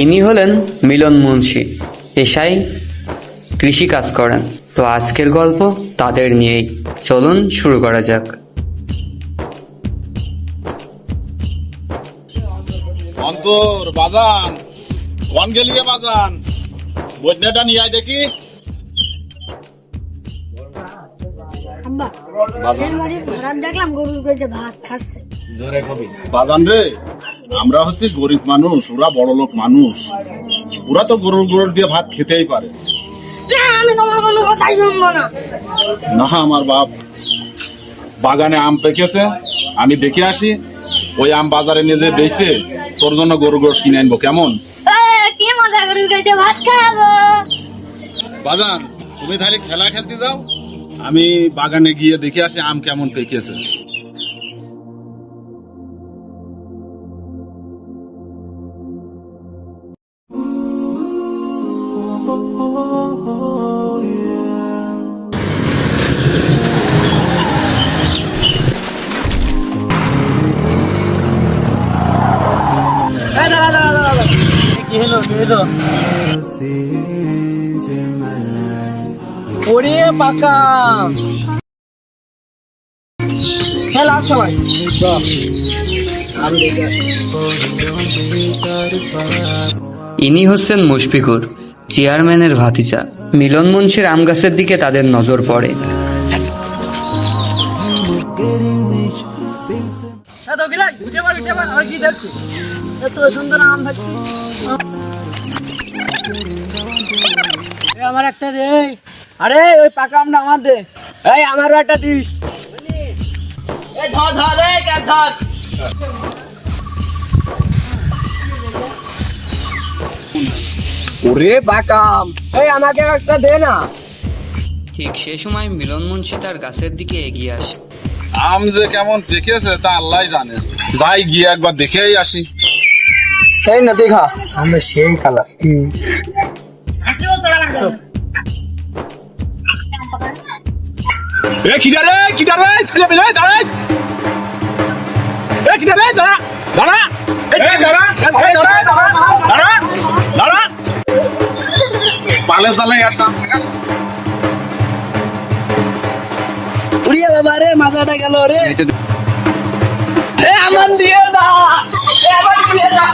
ইনি হলেন মিলন মুন্সি, পেশায় কৃষি কাজ করেন। তো আজকের গল্প তাদের নিয়েই, চলুন শুরু করা যাক। অন্তর বাজান কোন গেলি রে বাজান, বজনাটা নিয়ে আয় দেখি। দেখলাম গরুর গায়ে ভাত খাচ্ছে। বাজান রে, আমরা হচ্ছে গরিব মানুষ, ওরা বড় লোক মানুষ, ওরা তো গরুর দিয়ে ভাত খেতেই পারে আমি তোমার কোনো কথাই শুনবো না। না। আমার বাপ বাগানে আম পেকেছে, আমি দেখে আসি, ওই আম বাজারে নিয়ে যে বেচে তোর জন্য গরু গোশ কিনে আনবো, কেমন? কি মজা গরুর গায়ে ভাত খাবো। বাজান তুমি তাহলে খেলা খেলতে যাও, আমি বাগানে গিয়ে দেখে আসি আম কেমন পেকেছে। ওরে পাকা খেলা সবাই ইনি হচ্ছেন মুশফিকুর, চেয়ারম্যানের ভাতিজা। মিলন মুন্সির আম গাছের দিকে তাদের নজর পড়ে। এত সুন্দর আম ভাবছি আমার একটা দে। আরে ওই পাকা আমটা আমার দে। এই আমারও একটা দিস। এই ধর ধর রে ক্যাপ ধর। ওরে পাকা আম, এই আমাকে একটা দে না। ঠিক সে সময় মিলন মুন্সি তার গাছের দিকে এগিয়ে আসে। আম যে কেমন পেকেছে তা আল্লাহ জানে, যাই গিয়ে একবার দেখেই আসি। সেই না তুই খা, আমরা সেই খালা। এ কিডারে কিডারে ছেলে মিলে দাঁড়াই, এ কিডারে দাঁড়া দাঁড়া, এই দাঁড়া এই দাঁড়া দাঁড়া দাঁড়া, পালে চালে আসতাম। উড়িয়ে বাবা রে, মাজাটা গেল রে। এ আমান দিয়ে না, এ আমান দিয়ে না।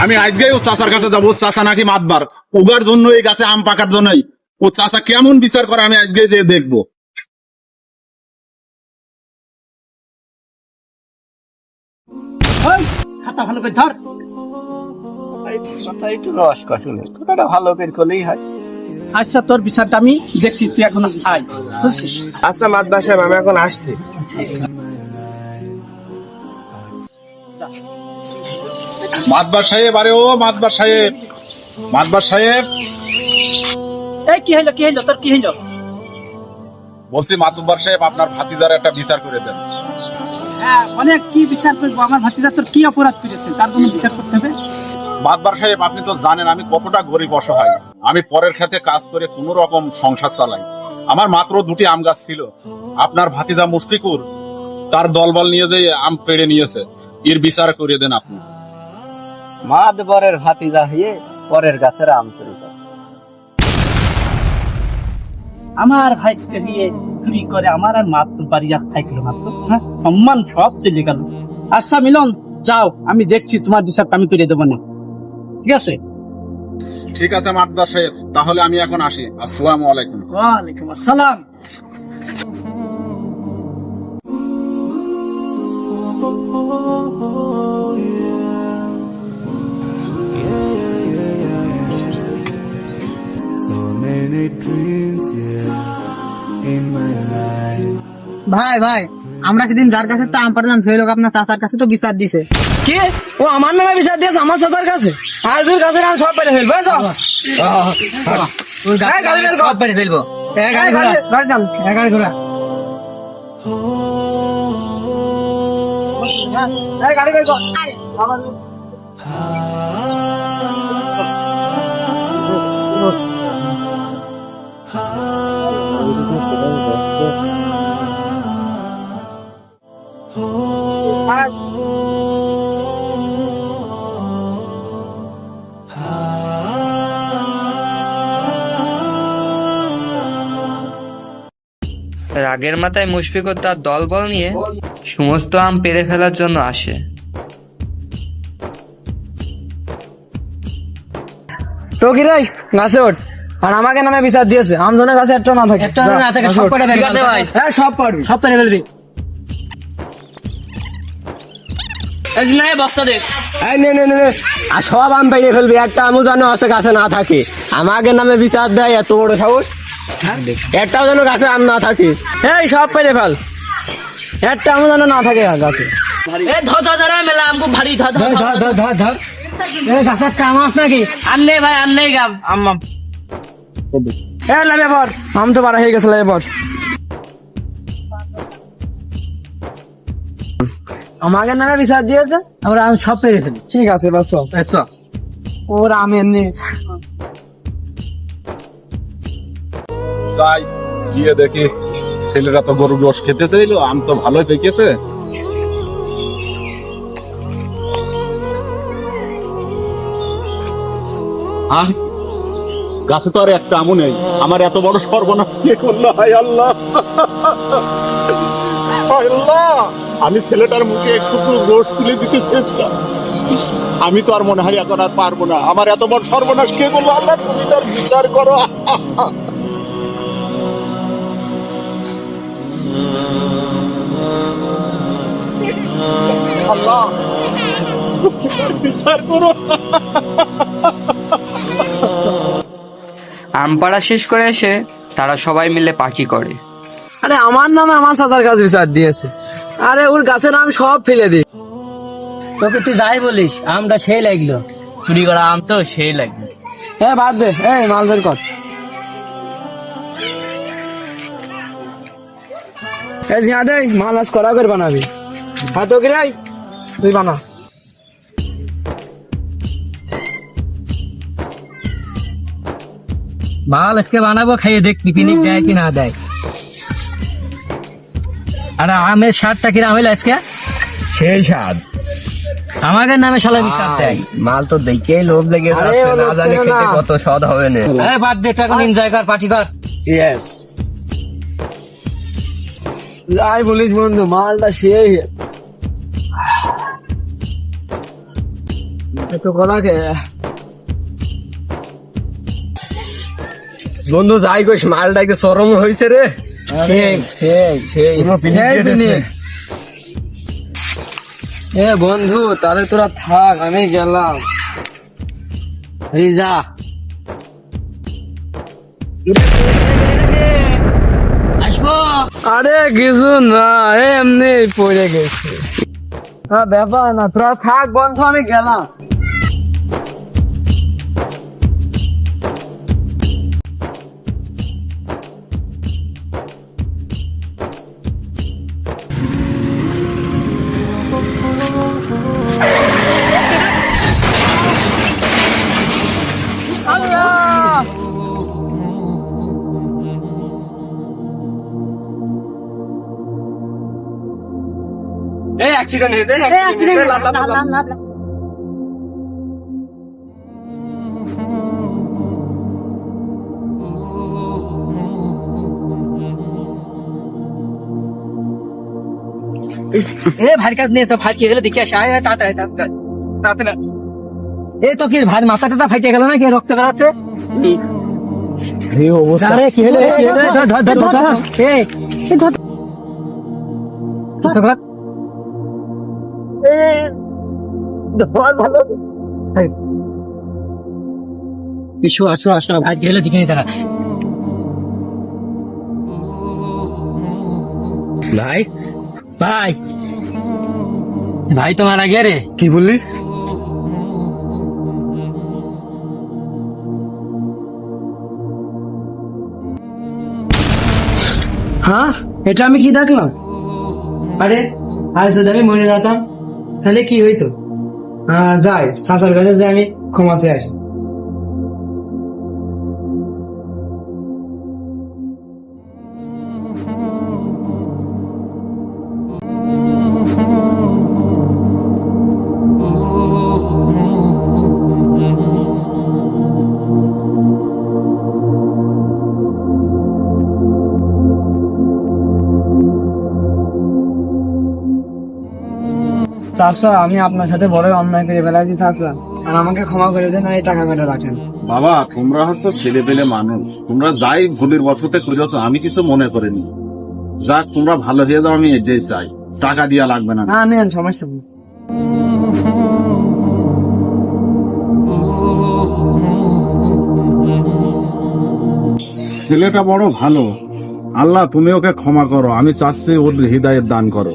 আমি আজকে ও চাচার কাছে যাবো, চাচা নাকি মাতবার উগার জন্য এই গাছে আম পাকার জন্যই, ও চাচা কেমন বিচার করে আমি আজকে যে দেখবো। খাতা ভালো করে ধর। মাথায় একটু রস কষলে কথাটা ভালো করে করলেই হয়। আচ্ছা তোর বিচারটা আমি দেখছি, তুই এখন আয় বুঝছিস। আচ্ছা মাতবার সাহেব, আমি এখন আসছি। মাতবার সাহেব, আরে ও মাতবার সাহেব, মাতবার সাহেব এই কি হইলো, কি হইলো তোর, কি হইলো? বলছি মাতবার সাহেব, আপনার ভাতিজার একটা বিচার করে দেন। হ্যাঁ অনেক কি বিচার করবো, আমার ভাতিজা তোর কি অপরাধ করেছে তার জন্য বিচার করতে হবে। মাতবার সাহেব আপনি তো জানেন আমি কতটা গরিব অসহায়, আমি পরের খেতে কাজ করে কোন রকম সংসার চালাই। আমার মাত্র 2টি আম গাছ ছিল, আপনার ভাতিজা মুশফিকুর তার দলবল নিয়ে যে আম পেড়ে নিয়েছে, এর বিচার করে দেন আপনি। মাতবরের ভাতিজা হয়ে পরের গাছের আম চুরি করে, আমার ভাইকে দিয়ে চুরি করে আমার আর মাত্র বাড়ি আর থাকলো মাত্র, হ্যাঁ সম্মান সব চলে গেল। আচ্ছা মিলন যাও, আমি দেখছি তোমার বিচারটা আমি করে দেবো না, ঠিক আছে? ঠিক আছে মাতবার সাহেব, তাহলে আমি এখন আসি। আসসালামু আলাইকুম। ওয়ালাইকুম আসসালাম। ভাই ভাই, আমরা সেদিন যার কাছে তো আম পারলাম সেই লোক আপনার চাচার কাছে তো বিচার দিছে। কি ও আমার নামে বিচার দিয়েছে আমার চাচার কাছে? আর তোর কাছে আমি সব পেরে ফেলবো। সব পেরে ফেলবো। গাড়ি ঘোড়া গাড়ি বের কর। Oh ভাই রাগের মাথায় মুশফিকুর তার দলবল নিয়ে সমস্ত আম পেড়ে ফেলার জন্য আসে। তো কি রে গাছে ওঠ আর আমাকে নামে বিচার দিয়েছে আমজনের কাছে একটা না থাকে সব করে বের করতে ভাই হ্যাঁ সব পারবি সব পেরে ফেলবি এই নে বস্তা দে এই নে নে নে নে। আর সব আম পেয়ে ফেলবি, একটা আমও যেন আছে গাছে না থাকে। আমাকে নামে বিচার দেয় এত বড় সাহস, একটাও যেন গাছে আম না থাকে। এই সব পেরে ফেল একটা আমও যেন না থাকে গাছে এ ধর ধর ধর মেলা আমকো ভারী ধর ধর ধর ধর ধর ধর এই গাছের কাম আস নাকি আনলে ভাই আনলেই গাম আম্মাম এ লাগে পর আম তো বাড়া হয়ে গেছে লাগে পর আমাকে নামে বিচার দিয়েছে আমরা আম সব পেরে ফেলি ঠিক আছে বাস ওর আম এমনি যাই গিয়ে দেখি ছেলেরা তো গরুর রস খেতে চাইলো, আম তো ভালোই পেকেছে। আহ, গাছে তো আর একটা আমও নেই। আমার এত বড় সর্বনাশ কে করলো? হায় আল্লাহ, হায় আল্লাহ, আমি ছেলেটার মুখে একটু রস তুলে দিতে চেয়েছিলাম। আমি তো আর মনে হয় এখন আর পারবো না। আমার এত বড় সর্বনাশ কে করলো? আল্লাহ তুমি তার বিচার করো। আল্লাহ বিচার করো। আম পাড়া শেষ করে এসে তারা সবাই মিলে পাখি করে। আরে আমার নামে আমার চাচার কাছে বিচার দিয়েছে, আরে ওর গাছের আম সব ফেলে দি তোকে তুই যাই বলিস আমটা সেই লাগলো, চুরি করা আম তো সেই লাগলো। হ্যাঁ বাদ দে এই মাল বের কর এই জিয়া দে মাল আজ করা করে বানাবি হ্যাঁ তো কি রে তুই বানা মাল আজকে বানাবো, খাইয়ে দেখ পিকনিক দেয় কি না দেয়। আরে আমের স্বাদটা কিরা হইলো আজকে? সেই স্বাদ। আমাদের নামে শালা বিচার দেয়। মাল তো দেখেই লোভ লেগে আরে যাচ্ছে, ও না লোভ জানি ছিল খেতে না। কত স্বাদ হবে না। আরে বাদ দে, টাকা এনজয় কর, পার্টি কর। ইয়েস। যাই বলিস বন্ধু মালটা সেই এত কলা কে বন্ধু যাই কইস, মালটা একটু চরম হয়েছে রে। এ বন্ধু তাহলে তোরা থাক আমি গেলাম এই যা আসবো। আরে কিছু না এমনি পড়ে গেছে ব্যাপার না তোরা থাক বন্ধু আমি গেলাম এই অ্যাক্সিডেন্ট হয়েছে এ ভাইয়ের কাছে নিয়ে তো ভাই কি গেলে দেখে আসে, আয় তাড়াতাড়ি তাড়াতাড়ি। এ তো কি ভাই মাথাটা ফাইটে গেল না, কি রক্ত বেরাচ্ছে? এই অবস্থা। আরে কি হলো কি হলো? ধর ধর ধর ধর। এই ধর সকাল কিছু আসো আসো ভাই কি হলো দেখে নি তারা। ভাই ভাই ভাই তো মারা গিয়ে রে। কি বললি? হ্যাঁ এটা আমি কি দেখলাম? আরে আজ যদি আমি মরে যেতাম তাহলে কি হইতো? যাই চাচার কাছে যে আমি ক্ষমা চেয়ে আসি। চাচা আমি আপনার সাথে বড় অন্যায় করে ফেলেছি চাচা, আর আমাকে ক্ষমা করে দেন, আর এই টাকা কটা রাখেন। বাবা তোমরা হচ্ছে ছেলে পেলে মানুষ, তোমরা যাই ভুলের বশতে করেছো আমি কিছু মনে করিনি। যাক তোমরা ভালো হয়ে যাও, আমি এটাই চাই, টাকা দিয়া লাগবে না। না নেন, সমস্যা নেই। ছেলেটা বড় ভালো, আল্লাহ তুমি ওকে ক্ষমা করো, আমি চাচ্ছি ওর হৃদয়ের দান করো।